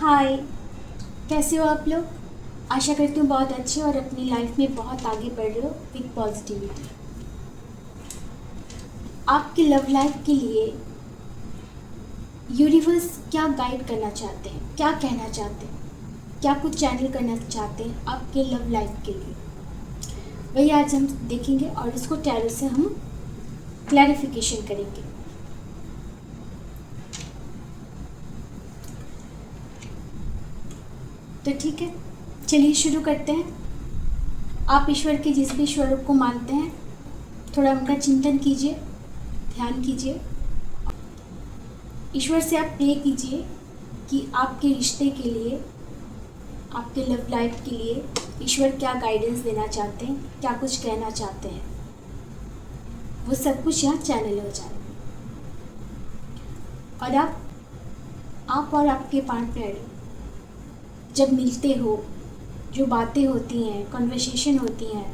हाय। कैसे हो आप लोग? आशा करती हूँ बहुत अच्छे और अपनी लाइफ में बहुत आगे बढ़ रहे हो विद पॉजिटिविटी। आपकी लव लाइफ के लिए यूनिवर्स क्या गाइड करना चाहते हैं, क्या कहना चाहते हैं, क्या कुछ चैनल करना चाहते हैं आपके लव लाइफ के लिए, वही आज हम देखेंगे और इसको टैरो से हम क्लैरिफिकेशन करेंगे। तो ठीक है, चलिए शुरू करते हैं। आप ईश्वर के जिस भी स्वरूप को मानते हैं थोड़ा उनका चिंतन कीजिए, ध्यान कीजिए। ईश्वर से आप प्रे कीजिए कि आपके रिश्ते के लिए, आपके लव लाइफ के लिए ईश्वर क्या गाइडेंस देना चाहते हैं, क्या कुछ कहना चाहते हैं, वो सब कुछ यहाँ चैनल हो जाए। और आप और आपके पार्टनर जब मिलते हो, जो बातें होती हैं, कन्वर्सेशन होती हैं,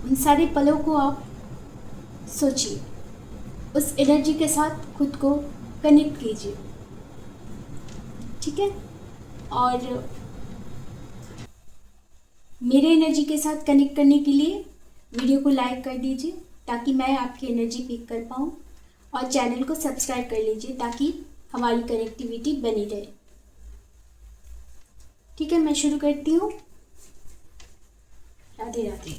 उन सारे पलों को आप सोचिए, उस एनर्जी के साथ खुद को कनेक्ट कीजिए, ठीक है। और मेरे एनर्जी के साथ कनेक्ट करने के लिए वीडियो को लाइक कर दीजिए ताकि मैं आपकी एनर्जी पिक कर पाऊँ, और चैनल को सब्सक्राइब कर लीजिए ताकि हमारी कनेक्टिविटी बनी रहे। ठीक है, मैं शुरू करती हूँ। राधे राधे।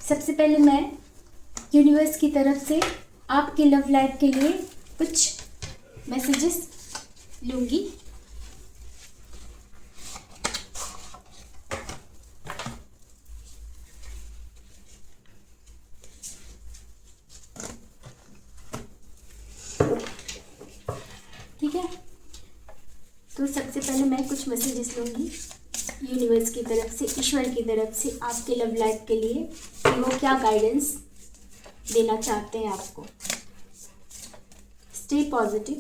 सबसे पहले मैं यूनिवर्स की तरफ से आपके लव लाइफ के लिए कुछ मैसेजेस लूँगी। ठीक है, तो सबसे पहले मैं कुछ मैसेजेस लूँगी यूनिवर्स की तरफ से, ईश्वर की तरफ से आपके लव लाइफ के लिए कि वो क्या गाइडेंस देना चाहते हैं आपको। Stay positive.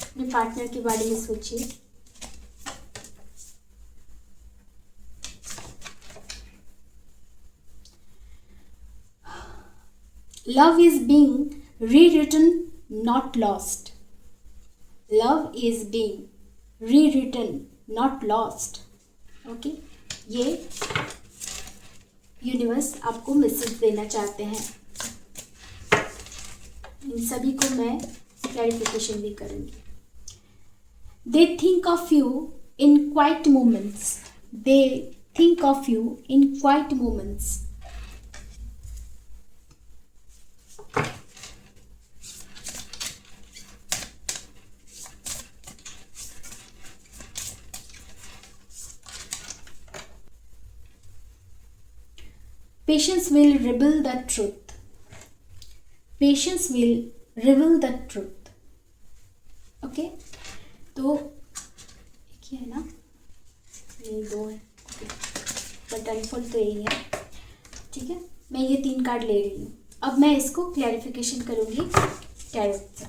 अपने पार्टनर के बारे में सोचिए। Love is being rewritten, not lost. Love is being rewritten, not lost. Okay, ये यूनिवर्स आपको मैसेज देना चाहते हैं। इन सभी को मैं क्लैरिफिकेशन भी करूँगी। They think of you in quiet moments. They think of you in quiet moments. Patience will reveal the truth. Patience will reveal the truth. Okay, तो एक ही है ना, ये दो है, बट अनफोल्ड तो यही है। ठीक है, मैं ये 3 कार्ड ले रही हूँ। अब मैं इसको क्लैरिफिकेशन करूँगी टैरो से।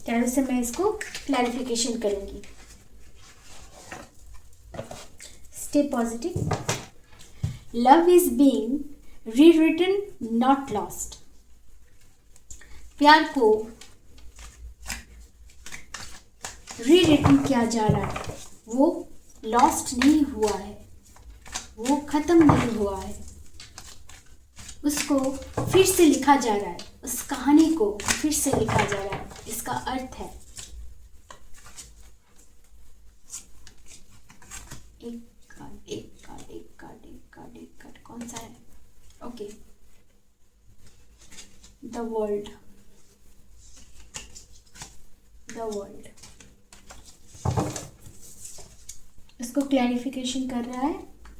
टैरो से मैं इसको क्लैरिफिकेशन करूँगी। Stay positive. Love is being rewritten, not lost. प्यार को रीरिटन किया जा रहा है, वो लॉस्ट नहीं हुआ है, वो खत्म नहीं हुआ है, उसको फिर से लिखा जा रहा है, उस कहानी को फिर से लिखा जा रहा है। इसका अर्थ है एक कार्ड कौन सा है? Okay, the world. इसको क्लैरिफिकेशन कर रहा है,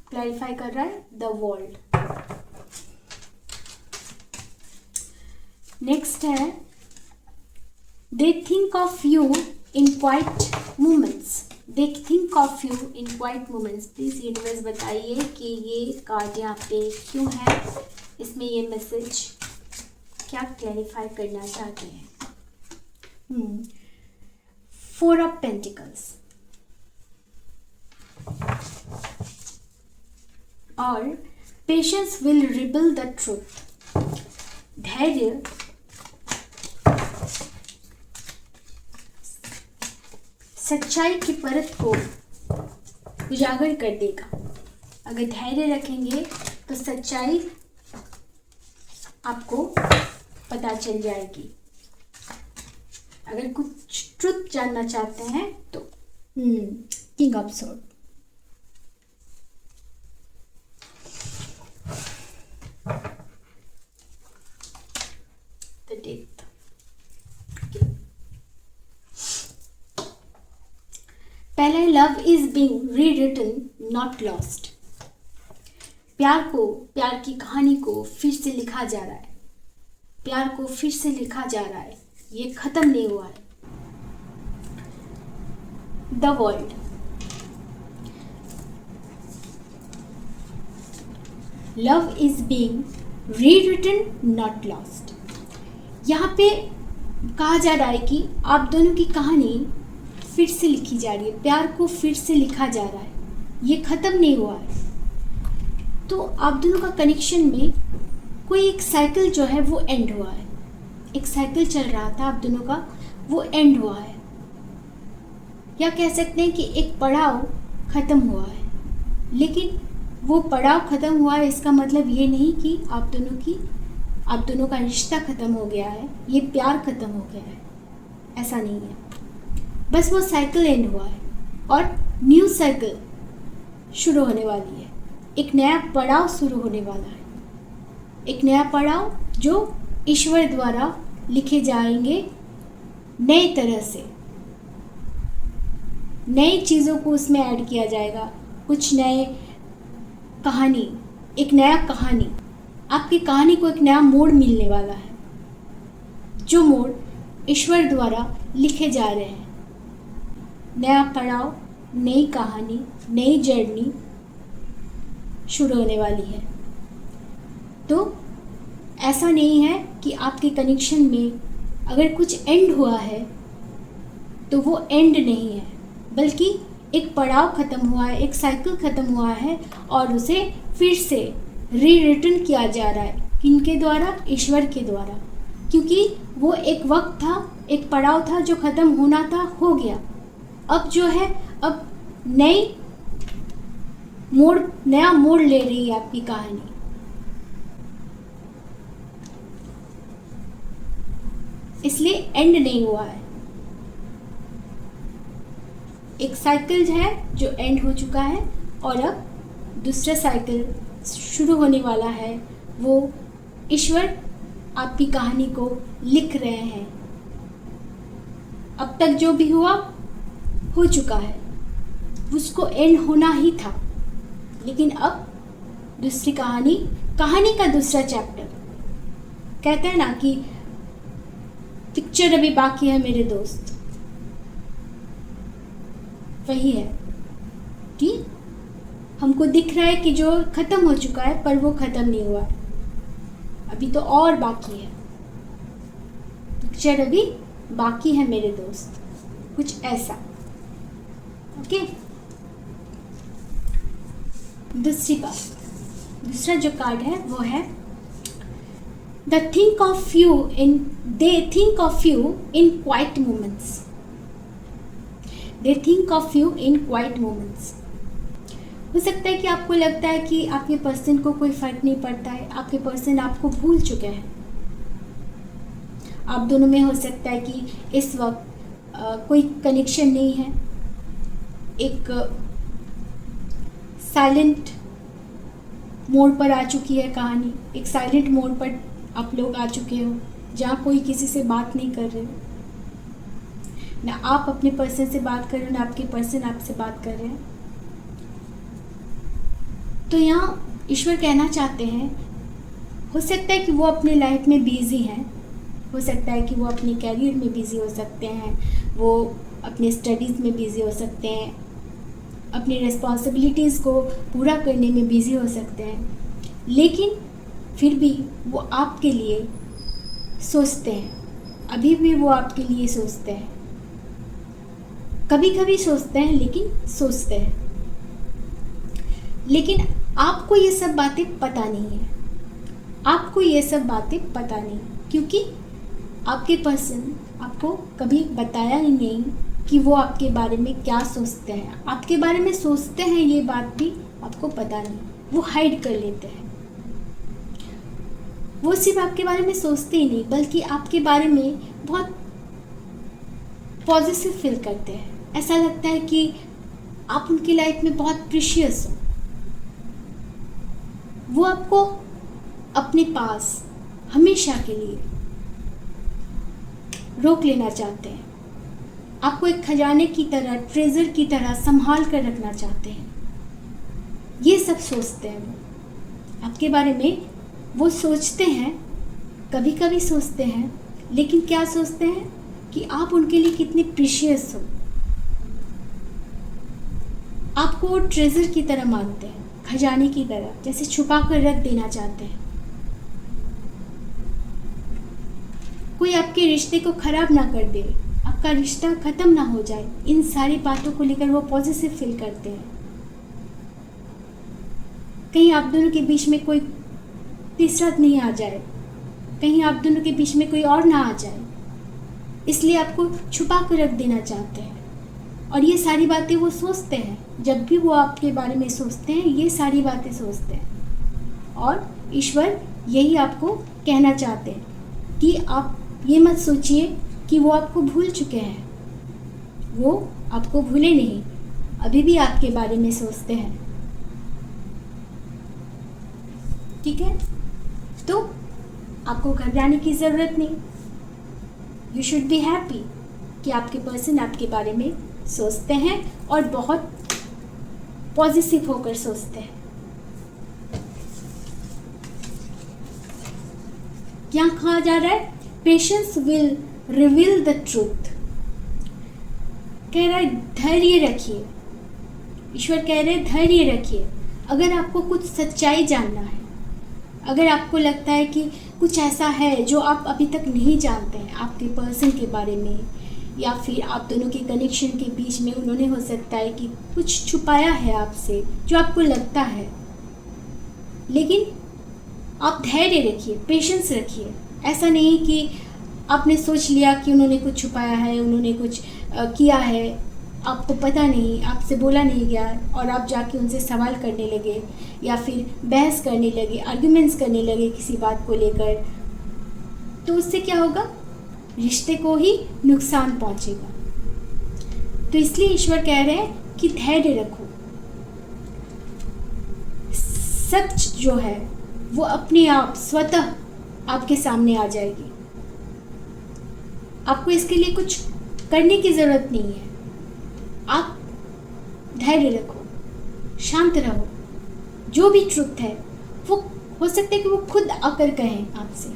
क्लैरिफाई कर रहा है द वर्ल्ड। नेक्स्ट है they think of you in quite moments. They think of you in quite moments. Please universe बताइए कि ये कार्ड यहाँ पे क्यों है, इसमें ये मैसेज क्या क्लैरिफाई करना चाहते हैं। 4 ऑफ पेंटिकल्स और patience will reveal the truth. धैर्य सच्चाई की परत को उजागर कर देगा। अगर धैर्य रखेंगे तो सच्चाई आपको पता चल जाएगी। अगर कुछ ट्रुथ जानना चाहते हैं तो king of sword. The death. पहला, love is being rewritten not lost. प्यार की कहानी को फिर से लिखा जा रहा है। प्यार को फिर से लिखा जा रहा है, ये खत्म नहीं हुआ है। The world. Love is being rewritten not lost. यहाँ पे कहा जा रहा है कि आप दोनों की कहानी फिर से लिखी जा रही है। प्यार को फिर से लिखा जा रहा है, ये खत्म नहीं हुआ है। तो आप दोनों का कनेक्शन में कोई एक साइकिल जो है वो एंड हुआ है। एक साइकिल चल रहा था आप दोनों का, वो एंड हुआ है। या कह सकते हैं कि एक पड़ाव खत्म हुआ है। लेकिन वो पड़ाव खत्म हुआ है इसका मतलब ये नहीं कि आप दोनों का रिश्ता खत्म हो गया है, ये प्यार खत्म हो गया है, ऐसा नहीं है। बस वो साइकिल एंड हुआ है और न्यू साइकिल शुरू होने वाली है। एक नया पड़ाव शुरू होने वाला है। एक नया पड़ाव जो ईश्वर द्वारा लिखे जाएंगे नए तरह से। नई चीज़ों को उसमें ऐड किया जाएगा, कुछ नए कहानी, एक नया कहानी। आपकी कहानी को एक नया मोड़ मिलने वाला है, जो मोड़ ईश्वर द्वारा लिखे जा रहे हैं। नया पड़ाव, नई कहानी, नई जर्नी शुरू होने वाली है। तो ऐसा नहीं है कि आपके कनेक्शन में अगर कुछ एंड हुआ है तो वो एंड नहीं है, बल्कि एक पड़ाव ख़त्म हुआ है, एक साइकिल ख़त्म हुआ है और उसे फिर से रीरिटन किया जा रहा है। किनके द्वारा? ईश्वर के द्वारा। क्योंकि वो एक वक्त था, एक पड़ाव था जो ख़त्म होना था, हो गया। अब जो है, अब नया मोड़ ले रही है आपकी कहानी। इसलिए एंड नहीं हुआ है। एक साइकिल है जो एंड हो चुका है और अब दूसरा साइकिल शुरू होने वाला है। वो ईश्वर आपकी कहानी को लिख रहे हैं। अब तक जो भी हुआ हो चुका है, उसको एंड होना ही था। लेकिन अब दूसरी कहानी का दूसरा चैप्टर। कहते हैं ना कि पिक्चर अभी बाकी है मेरे दोस्त। वही है कि हमको दिख रहा है कि जो खत्म हो चुका है, पर वो खत्म नहीं हुआ है, अभी तो और बाकी है। पिक्चर अभी बाकी है मेरे दोस्त, कुछ ऐसा। ओके, दूसरा जो कार्ड है वो है they think of you in quite moments. They think of you in quite moments. हो सकता है कि आपको लगता है कि आपके पर्सन को कोई फर्क नहीं पड़ता है, आपके पर्सन आपको भूल चुके हैं। आप दोनों में हो सकता है कि इस वक्त कोई कनेक्शन नहीं है। एक साइलेंट मोड पर आ चुकी है कहानी। एक साइलेंट मोड पर आप लोग आ चुके हो, जहाँ कोई किसी से बात नहीं कर रहे हो। ना आप अपने पर्सन से बात कर रहे हो, ना आपके पर्सन आपसे बात कर रहे हैं। तो यहाँ ईश्वर कहना चाहते हैं, हो सकता है कि वो अपने लाइफ में बिजी हैं, हो सकता है कि वो अपने कैरियर में बिजी हो सकते हैं, वो अपने स्टडीज़ में बिजी हो सकते हैं, अपनी रिस्पॉन्सिबिलिटीज़ को पूरा करने में बिजी हो सकते हैं। लेकिन फिर भी वो आपके लिए सोचते हैं, अभी भी वो आपके लिए सोचते हैं। कभी कभी सोचते हैं, लेकिन सोचते हैं। लेकिन आपको ये सब बातें पता नहीं है। आपको ये सब बातें पता नहीं, क्योंकि आपके पर्सन आपको कभी बताया ही नहीं कि वो आपके बारे में क्या सोचते हैं। आपके बारे में सोचते हैं ये बात भी आपको पता नहीं, वो हाइड कर लेते हैं। वो सिर्फ आपके बारे में सोचते ही नहीं बल्कि आपके बारे में बहुत पॉजिटिव फील करते हैं। ऐसा लगता है कि आप उनकी लाइफ में बहुत प्रीशियस हो। वो आपको अपने पास हमेशा के लिए रोक लेना चाहते हैं। आपको एक खजाने की तरह, ट्रेजर की तरह संभाल कर रखना चाहते हैं। ये सब सोचते हैं वो आपके बारे में। वो सोचते हैं, कभी कभी सोचते हैं, लेकिन क्या सोचते हैं कि आप उनके लिए कितने प्रीशियस हो। आपको वो ट्रेजर की तरह मानते हैं, खजाने की तरह, जैसे छुपा कर रख देना चाहते हैं। कोई आपके रिश्ते को खराब ना कर दे, आपका रिश्ता खत्म ना हो जाए, इन सारी बातों को लेकर वो पॉजिटिव फील करते हैं। कहीं आप दोनों के बीच में कोई तीसरा नहीं आ जाए, कहीं आप दोनों के बीच में कोई और ना आ जाए, इसलिए आपको छुपा कर रख देना चाहते हैं। और ये सारी बातें वो सोचते हैं, जब भी वो आपके बारे में सोचते हैं ये सारी बातें सोचते हैं। और ईश्वर यही आपको कहना चाहते हैं कि आप ये मत सोचिए कि वो आपको भूल चुके हैं। वो आपको भूले नहीं, अभी भी आपके बारे में सोचते हैं। ठीक है, तो आपको घबराने की ज़रूरत नहीं। यू शुड बी हैप्पी कि आपके पर्सन आपके बारे में सोचते हैं और बहुत पॉजिटिव होकर सोचते हैं। क्या कहा जा रहा है? Patience will reveal the truth. कह रहा है धैर्य रखिए। ईश्वर कह रहे हैं धैर्य रखिए। अगर आपको कुछ सच्चाई जानना है, अगर आपको लगता है कि कुछ ऐसा है जो आप अभी तक नहीं जानते हैं आपके पर्सन के बारे में, या फिर आप दोनों के कनेक्शन के बीच में उन्होंने हो सकता है कि कुछ छुपाया है आपसे जो आपको लगता है, लेकिन आप धैर्य रखिए, पेशेंस रखिए। ऐसा नहीं कि आपने सोच लिया कि उन्होंने कुछ छुपाया है, उन्होंने कुछ किया है, आपको पता नहीं, आपसे बोला नहीं गया और आप जाके उनसे सवाल करने लगे या फिर बहस करने लगे, आर्ग्यूमेंट्स करने लगे किसी बात को लेकर, तो उससे क्या होगा? रिश्ते को ही नुकसान पहुंचेगा। तो इसलिए ईश्वर कह रहे हैं कि धैर्य रखो। सच जो है वो अपने आप स्वतः आपके सामने आ जाएगी। आपको इसके लिए कुछ करने की ज़रूरत नहीं है। आप धैर्य रखो, शांत रहो। जो भी ट्रुथ है वो हो सकता है कि वो खुद आकर कहें आपसे,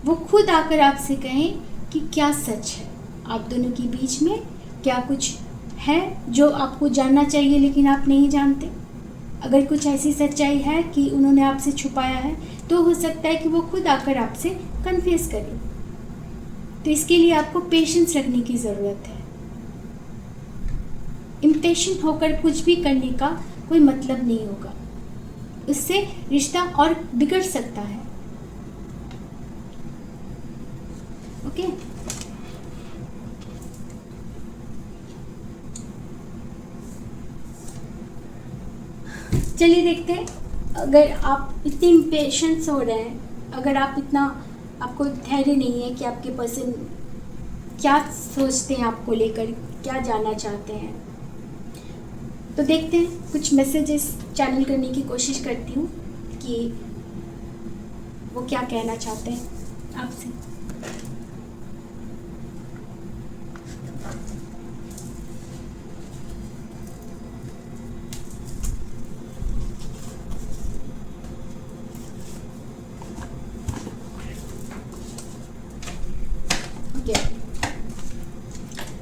वो खुद आकर आपसे कहें कि क्या सच है आप दोनों के बीच में, क्या कुछ है जो आपको जानना चाहिए लेकिन आप नहीं जानते। अगर कुछ ऐसी सच्चाई है कि उन्होंने आपसे छुपाया है तो हो सकता है कि वो खुद आकर आपसे कन्फेस करें। तो इसके लिए आपको पेशेंस रखने की ज़रूरत है। इम्पेशेंट होकर कुछ भी करने का कोई मतलब नहीं होगा, उससे रिश्ता और बिगड़ सकता है। ओके, चलिए देखते हैं। अगर आप इतने इम्पेशेंस हो रहे हैं, अगर आप इतना, आपको धैर्य नहीं है कि आपके पर्सन क्या सोचते हैं आपको लेकर, क्या जानना चाहते हैं, तो देखते हैं। कुछ मैसेजेस चैनल करने की कोशिश करती हूँ कि वो क्या कहना चाहते हैं आपसे।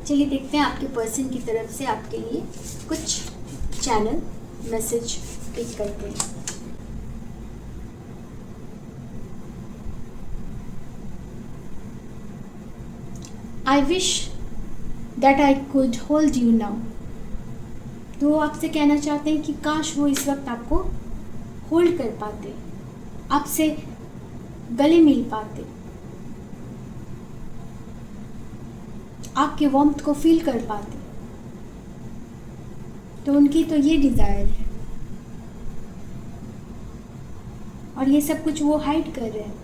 चलिए देखते हैं आपके पर्सन की तरफ से आपके लिए कुछ चैनल मैसेज पिक करते हैं। I wish that I could hold you now. तो वो आपसे कहना चाहते हैं कि काश वो इस वक्त आपको होल्ड कर पाते, आपसे गले मिल पाते, आपके वार्मथ को फील कर पाते। तो उनकी तो ये डिज़ायर है, और ये सब कुछ वो हाइड कर रहे हैं।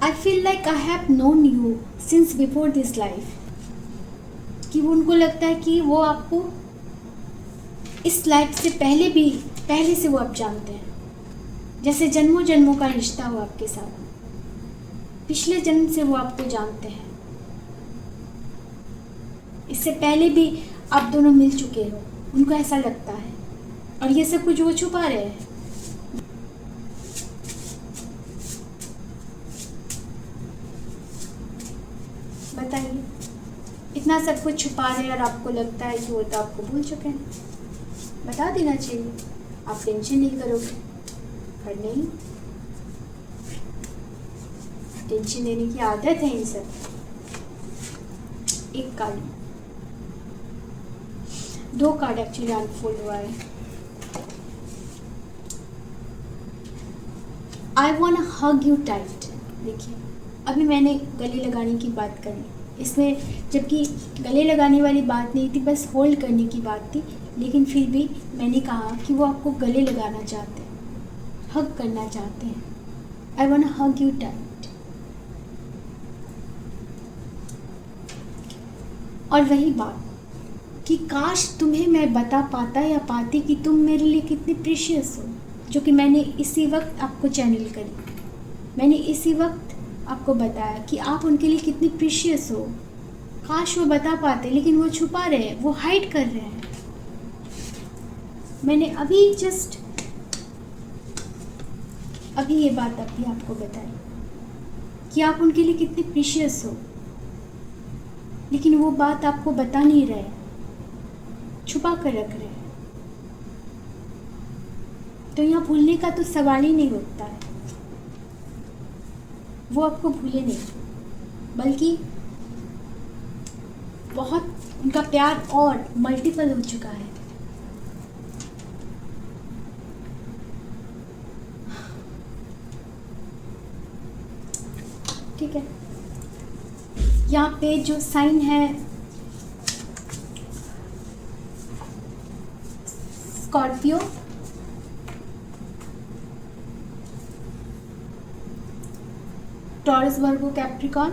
I feel like I have known you since before this life। कि उनको लगता है कि वो आपको इस लाइफ से पहले से वो आप जानते हैं, जैसे जन्मों जन्मों का रिश्ता हो आपके साथ, पिछले जन्म से वो आपको जानते हैं, इससे पहले भी आप दोनों मिल चुके हो, उनको ऐसा लगता है। और ये सब कुछ वो छुपा रहे हैं। बताइए, इतना सब कुछ छुपा रहे हैं और आपको लगता है कि वो तो आपको भूल चुके हैं। बता देना चाहिए, आप टेंशन नहीं करोगे। पर नहीं, टेंशन लेने की आदत है इन सब। एक कार्ड, 2 कार्ड एक्चुअली अनफोल्ड हुआ है। I want hug you tight. देखिए, अभी मैंने गले लगाने की बात करी, इसमें जबकि गले लगाने वाली बात नहीं थी, बस होल्ड करने की बात थी, लेकिन फिर भी मैंने कहा कि वो आपको गले लगाना चाहते हैं, हग करना चाहते हैं। I want hug you tight. और वही बात कि काश तुम्हें मैं बता पाता या पाती कि तुम मेरे लिए कितनी प्रीशियस हो, जो कि मैंने इसी वक्त आपको चैनल करी। मैंने इसी वक्त आपको बताया कि आप उनके लिए कितनी प्रीशियस हो। काश वो बता पाते, लेकिन वो छुपा रहे हैं, वो हाइड कर रहे हैं। मैंने अभी ये बात अभी आपको बताई कि आप उनके लिए कितने प्रीशियस हो, लेकिन वो बात आपको बता नहीं रहे, छुपा कर रख रहे हैं। तो यहाँ भूलने का तो सवाल ही नहीं उठता है। वो आपको भूले नहीं, बल्कि बहुत उनका प्यार और मल्टीपल हो चुका है। ठीक है, यहाँ पे जो साइन है Scorpio, Taurus, Virgo, Capricorn,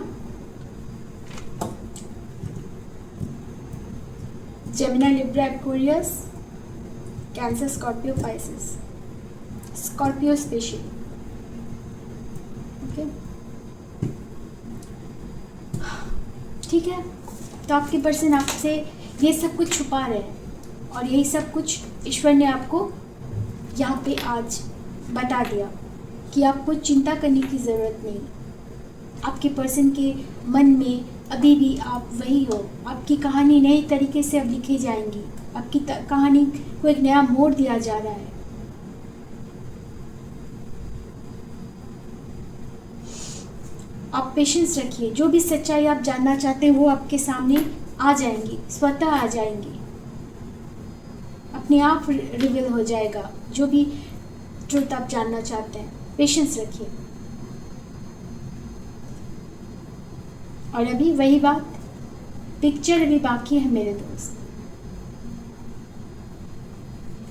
Gemini, Libra, Aquarius, Cancer, Scorpio, Pisces. Scorpio specially, okay. ठीक है, तो आपके पर्सन आपसे ये सब कुछ छुपा रहे हैं, और यही सब कुछ ईश्वर ने आपको यहाँ पे आज बता दिया कि आपको चिंता करने की ज़रूरत नहीं। आपके पर्सन के मन में अभी भी आप वही हो। आपकी कहानी नए तरीके से अब लिखी जाएंगी, आपकी कहानी को एक नया मोड़ दिया जा रहा है। आप पेशेंस रखिए, जो भी सच्चाई आप जानना चाहते हैं वो आपके सामने आ जाएंगी, स्वतः आ जाएंगी, अपने आप रिवील हो जाएगा जो भी ट्रुथ आप जानना चाहते हैं। पेशेंस रखिए। और अभी वही बात, पिक्चर अभी बाकी है मेरे दोस्त,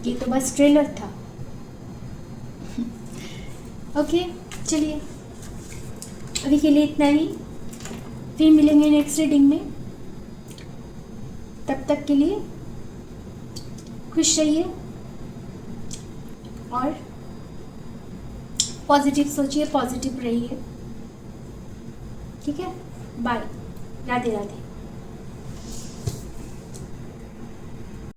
ये तो बस ट्रेलर था। ओके, चलिए अभी के लिए इतना ही, फिर मिलेंगे नेक्स्ट रीडिंग में। तब तक के लिए खुश रहिए और पॉजिटिव सोचिए, पॉजिटिव रहिए। ठीक है, बाय, राधे राधे।